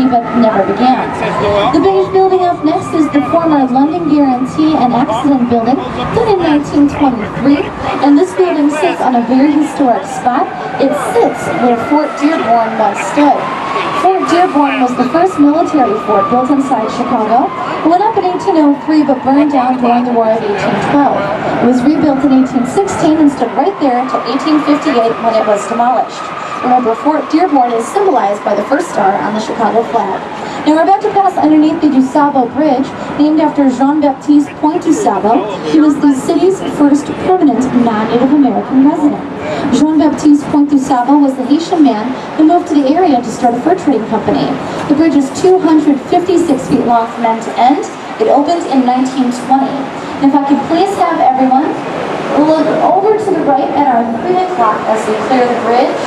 never began. The beige building up next is the former London Guarantee and Accident Building, built in 1923, and this building sits on a very historic spot. It sits where Fort Dearborn once stood. Fort Dearborn was the first military fort built inside Chicago. It went up in 1803 but burned down during the War of 1812. It was rebuilt in 1816 and stood right there until 1858 when it was demolished. Remember, Fort Dearborn is symbolized by the first star on the Chicago flag. Now we're about to pass underneath the DuSable Bridge, named after Jean-Baptiste Point DuSable. He was the city's first permanent non-Native American resident. Jean-Baptiste Point DuSable was the Haitian man who moved to the area to start a fur trading company. The bridge is 256 feet long from end to end. It opened in 1920. And if I could please have everyone look over to the right at our 3 o'clock as we clear the bridge.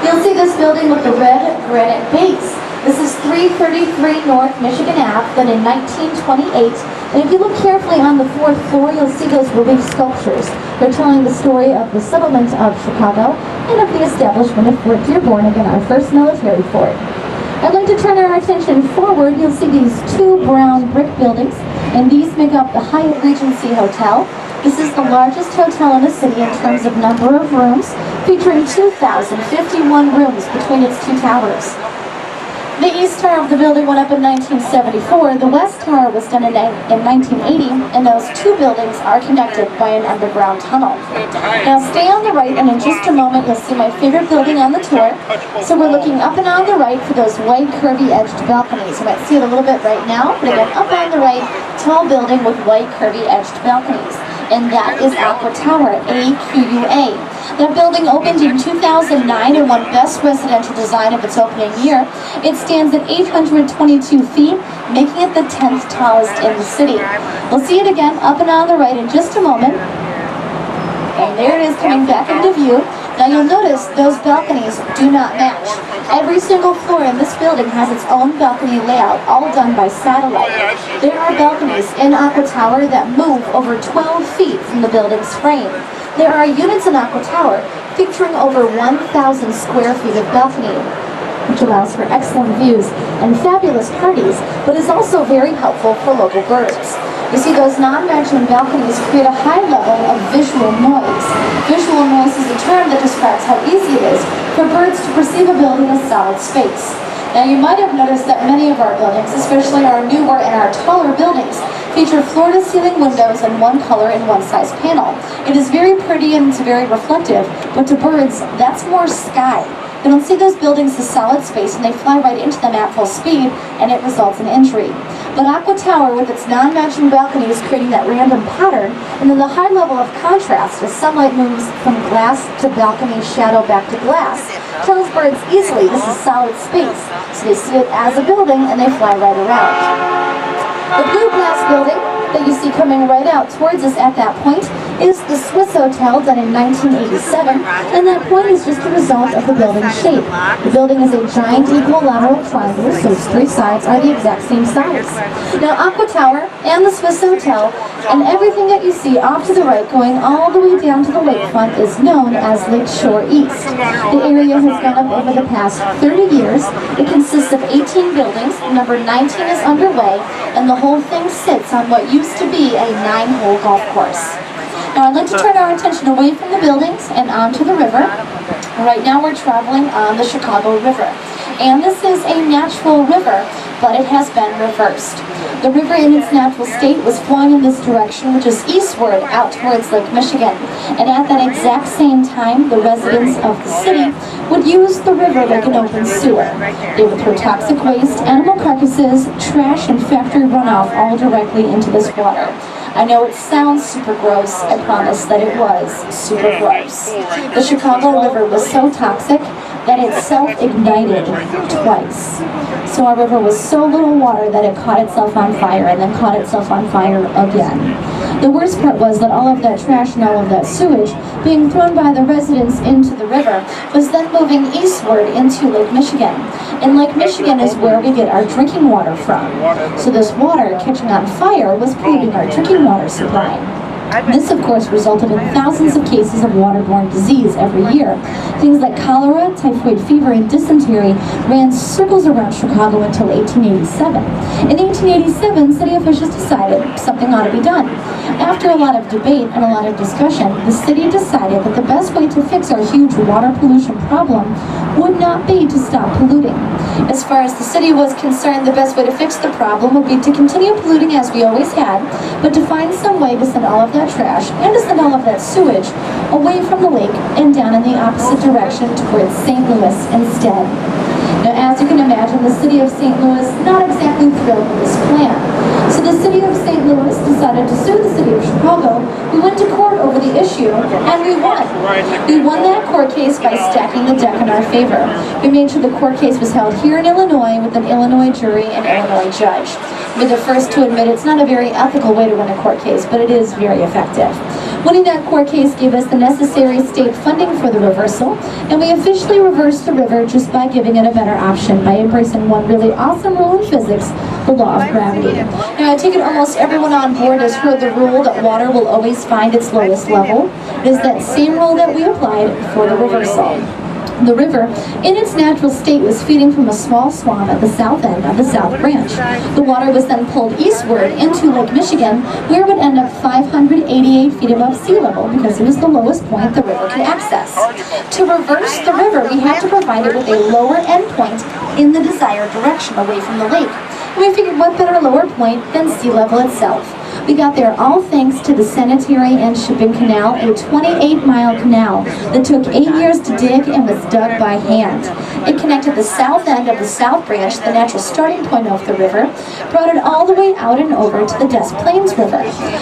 You'll see this building with the red granite base. This is 333 North Michigan Ave, built in 1928. And if you look carefully on the 4th floor, you'll see those relief sculptures. They're telling the story of the settlement of Chicago and of the establishment of Fort Dearborn, again, our first military fort. I'd like to turn our attention forward. You'll see these 2 brown brick buildings, and these make up the Hyatt Regency Hotel. This is the largest hotel in the city in terms of number of rooms, featuring 2,051 rooms between its 2 towers. The east tower of the building went up in 1974. The west tower was done in 1980, and those 2 buildings are connected by an underground tunnel. Now stay on the right, and in just a moment you'll see my favorite building on the tour. So we're looking up and on the right for those white curvy-edged balconies. You might see it a little bit right now, but again, up on the right, tall building with white curvy-edged balconies. And that is Aqua Tower, AQUA. That building opened in 2009 and won Best Residential Design of its opening year. It stands at 822 feet, making it the 10th tallest in the city. We'll see it again up and on the right in just a moment. And there it is coming back into view. Now you'll notice those balconies do not match. Every single floor in this building has its own balcony layout, all done by satellite. There are balconies in Aqua Tower that move over 12 feet from the building's frame. There are units in Aqua Tower featuring over 1,000 square feet of balcony, which allows for excellent views and fabulous parties, but is also very helpful for local birds. You see, those non-matching balconies create a high level of visual noise. Visual noise is a term that describes how easy it is for birds to perceive a building as solid space. Now you might have noticed that many of our buildings, especially our newer and our taller buildings, feature floor-to-ceiling windows in one color and one size panel. It is very pretty and it's very reflective, but to birds, that's more sky. They don't see those buildings as solid space and they fly right into them at full speed, and it results in injury. But Aqua Tower, with its non-matching balconies creating that random pattern, and then the high level of contrast as sunlight moves from glass to balcony, shadow back to glass, tells birds easily this is solid space. So they see it as a building and they fly right around. The blue glass building that you see coming right out towards us at that point is the Swiss Hotel, done in 1987, and that point is just a result of the building's shape. The building is a giant equilateral triangle, so its 3 sides are the exact same size. Now Aqua Tower and the Swiss Hotel and everything that you see off to the right going all the way down to the lakefront is known as Lakeshore East. The area has gone up over the past 30 years. It consists of 18 buildings, number 19 is underway, and the whole thing sits on what used to be a 9-hole golf course. Now I'd like to turn our attention away from the buildings and onto the river. Right now we're traveling on the Chicago River. And this is a natural river, but it has been reversed. The river in its natural state was flowing in this direction, which is eastward out towards Lake Michigan. And at that exact same time, the residents of the city would use the river like an open sewer. They would throw toxic waste, animal carcasses, trash, and factory runoff all directly into this water. I know it sounds super gross, I promise that it was super gross. The Chicago River was so toxic that it self-ignited twice. So our river was so little water that it caught itself on fire and then caught itself on fire again. The worst part was that all of that trash and all of that sewage being thrown by the residents into the river was then moving eastward into Lake Michigan. And Lake Michigan is where we get our drinking water from. So this water catching on fire was polluting our drinking water supply. This, of course, resulted in thousands of cases of waterborne disease every year. Things like cholera, typhoid fever, and dysentery ran circles around Chicago until 1887. In 1887, city officials decided something ought to be done. After a lot of debate and a lot of discussion, the city decided that the best way to fix our huge water pollution problem would not be to stop polluting. As far as the city was concerned, the best way to fix the problem would be to continue polluting as we always had, but to find some way to send all of that trash and to send all of that sewage away from the lake and down in the opposite direction towards St. Louis instead. Now, as you can imagine, the city of St. Louis not exactly thrilled with this plan. So the city of St. Louis decided to sue the city of Chicago. We went to court over the issue, and we won. We won that court case by stacking the deck in our favor. We made sure the court case was held here in Illinois with an Illinois jury and Illinois judge. We're the first to admit it's not a very ethical way to win a court case, but it is very effective. Winning that court case gave us the necessary state funding for the reversal, and we officially reversed the river just by giving it a better option, by embracing one really awesome rule in physics, the law of gravity. Now, I take it almost everyone on board has heard the rule that water will always find its lowest level. It is that same rule that we applied for the reversal. The river, in its natural state, was feeding from a small swamp at the south end of the South Branch. The water was then pulled eastward into Lake Michigan, where it would end up 588 feet above sea level because it was the lowest point the river could access. To reverse the river, we had to provide it with a lower end point in the desired direction away from the lake. And we figured what better lower point than sea level itself. We got there all thanks to the Sanitary and Shipping Canal, a 28-mile canal that took 8 years to dig and was dug by hand. It connected the south end of the South Branch, the natural starting point of the river, brought it all the way out and over to the Des Plaines River.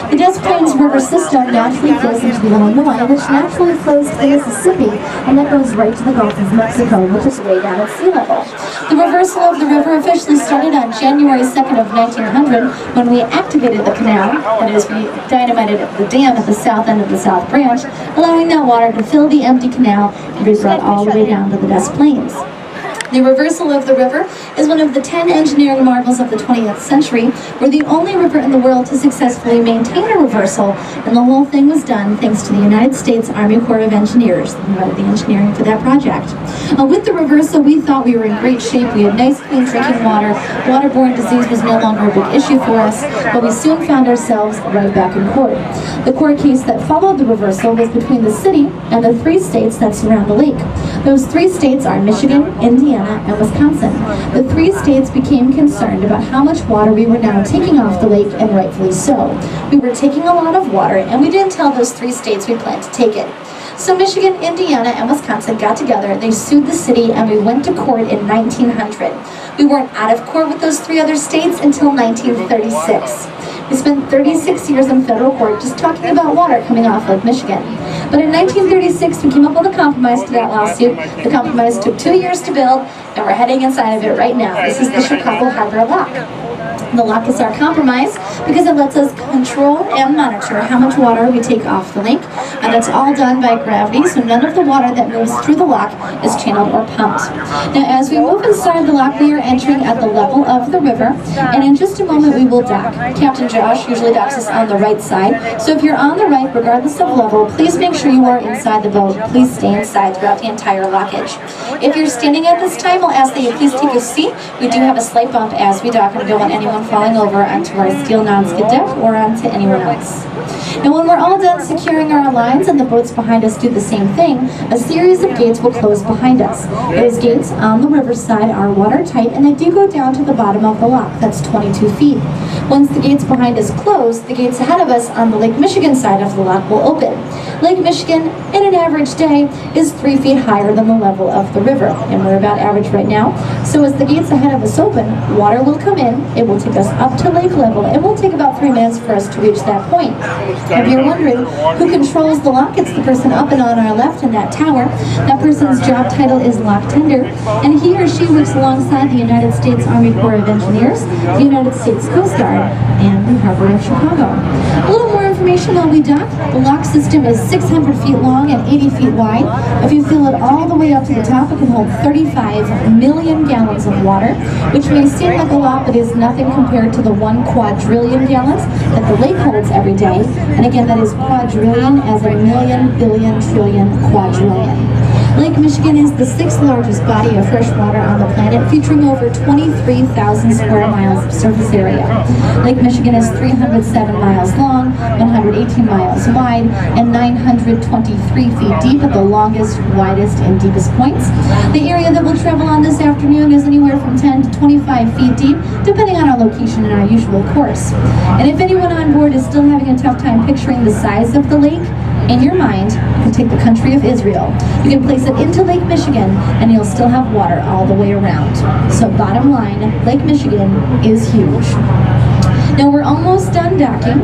The Des Plaines River system naturally flows into the Illinois, which naturally flows to the Mississippi, and that goes right to the Gulf of Mexico, which is way down at sea level. The reversal of the river officially started on January 2nd of 1900 when we activated the canal. That is, we dynamited the dam at the south end of the South Branch, allowing that water to fill the empty canal and be brought all the way down to the Des Plaines. The reversal of the river is one of the 10 engineering marvels of the 20th century. We're the only river in the world to successfully maintain a reversal, and the whole thing was done thanks to the United States Army Corps of Engineers, who provided the engineering for that project. With the reversal, we thought we were in great shape. We had nice, clean drinking water. Waterborne disease was no longer a big issue for us, but we soon found ourselves right back in court. The court case that followed the reversal was between the city and the 3 states that surround the lake. Those 3 states are Michigan, Indiana, and Wisconsin. The 3 states became concerned about how much water we were now taking off the lake, and rightfully so. We were taking a lot of water, and we didn't tell those 3 states we planned to take it. So Michigan, Indiana, and Wisconsin got together, they sued the city, and we went to court in 1900. We weren't out of court with those 3 other states until 1936. We spent 36 years in federal court just talking about water coming off Lake Michigan. But in 1936, we came up with a compromise to that lawsuit. The compromise took 2 years to build, and we're heading inside of it right now. This is the Chicago Harbor Lock. The lock is our compromise because it lets us control and monitor how much water we take off the lake, and that's all done by gravity, so none of the water that moves through the lock is channeled or pumped. Now, as we move inside the lock, we are entering at the level of the river, and in just a moment we will dock. Captain Josh usually docks us on the right side, so if you're on the right, regardless of level, please make sure you are inside the boat. Please stay inside throughout the entire lockage. If you're standing at this time, I'll ask that you please take a seat. We do have a slight bump as we dock, and we don't want anyone falling over onto our steel non-skid deck or onto anyone else. Now, when we're all done securing our lines and the boats behind us do the same thing, a series of gates will close behind us. Those gates on the riverside are watertight, and they do go down to the bottom of the lock. That's 22 feet. Once the gates behind us close, the gates ahead of us on the Lake Michigan side of the lock will open. Lake Michigan, in an average day, is 3 feet higher than the level of the river, and we're about average right now. So as the gates ahead of us open, water will come in, it will take us up to lake level. It will take about 3 minutes for us to reach that point. If you're wondering who controls the lock, it's the person up and on our left in that tower. That person's job title is lock tender, and he or she works alongside the United States Army Corps of Engineers, the United States Coast Guard, and the Harbor of Chicago. A little more information information while we dock. The lock system is 600 feet long and 80 feet wide. If you fill it all the way up to the top, it can hold 35 million gallons of water, which may seem like a lot, but is nothing compared to the 1 quadrillion gallons that the lake holds every day. And again, that is quadrillion as a million, billion, trillion, quadrillion. Lake Michigan is the 6th largest body of fresh water on the planet, featuring over 23,000 square miles of surface area. Lake Michigan is 307 miles long, 118 miles wide, and 923 feet deep at the longest, widest, and deepest points. The area that we'll travel on this afternoon is anywhere from 10 to 25 feet deep, depending on our location and our usual course. And if anyone on board is still having a tough time picturing the size of the lake, in your mind, you can take the country of Israel. You can place it into Lake Michigan, and you'll still have water all the way around. So bottom line, Lake Michigan is huge. Now we're almost done docking,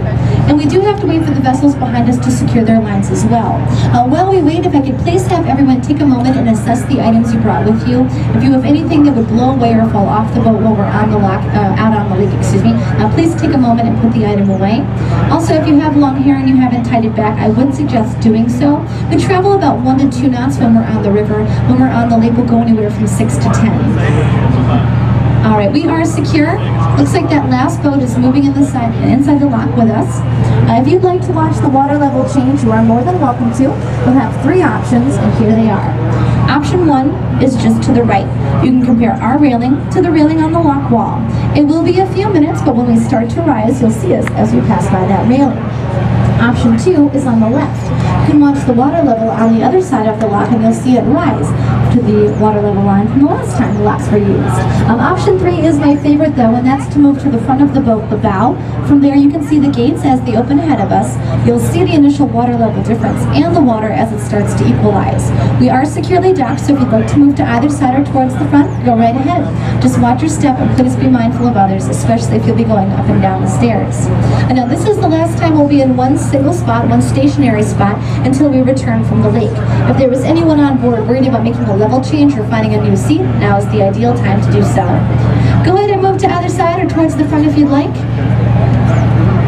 and we do have to wait for the vessels behind us to secure their lines as well. While we wait, if I could please have everyone take a moment and assess the items you brought with you. If you have anything that would blow away or fall off the boat while we're on the out on the lake, please take a moment and put the item away. Also, if you have long hair and you haven't tied it back, I would suggest doing so. We travel about 1 to 2 knots when we're on the river. When we're on the lake, we'll go anywhere from 6 to 10. All right, we are secure. Looks like that last boat is moving inside the lock with us. If you'd like to watch the water level change, you are more than welcome to. We'll have 3 options, and here they are. Option 1 is just to the right. You can compare our railing to the railing on the lock wall. It will be a few minutes, but when we start to rise, you'll see us as we pass by that railing. Option 2 is on the left. You can watch the water level on the other side of the lock, and you'll see it rise to the water level line from the last time the locks were used. Option 3 is my favorite though, and that's to move to the front of the boat, the bow. From there you can see the gates as they open ahead of us. You'll see the initial water level difference and the water as it starts to equalize. We are securely docked, so if you'd like to move to either side or towards the front, go right ahead. Just watch your step and please be mindful of others, especially if you'll be going up and down the stairs. And now this is the last time we'll be in one single spot, one stationary spot, until we return from the lake. If there was anyone on board worried about making a level change or finding a new seat, now is the ideal time to do so. Go ahead and move to either side or towards the front if you'd like.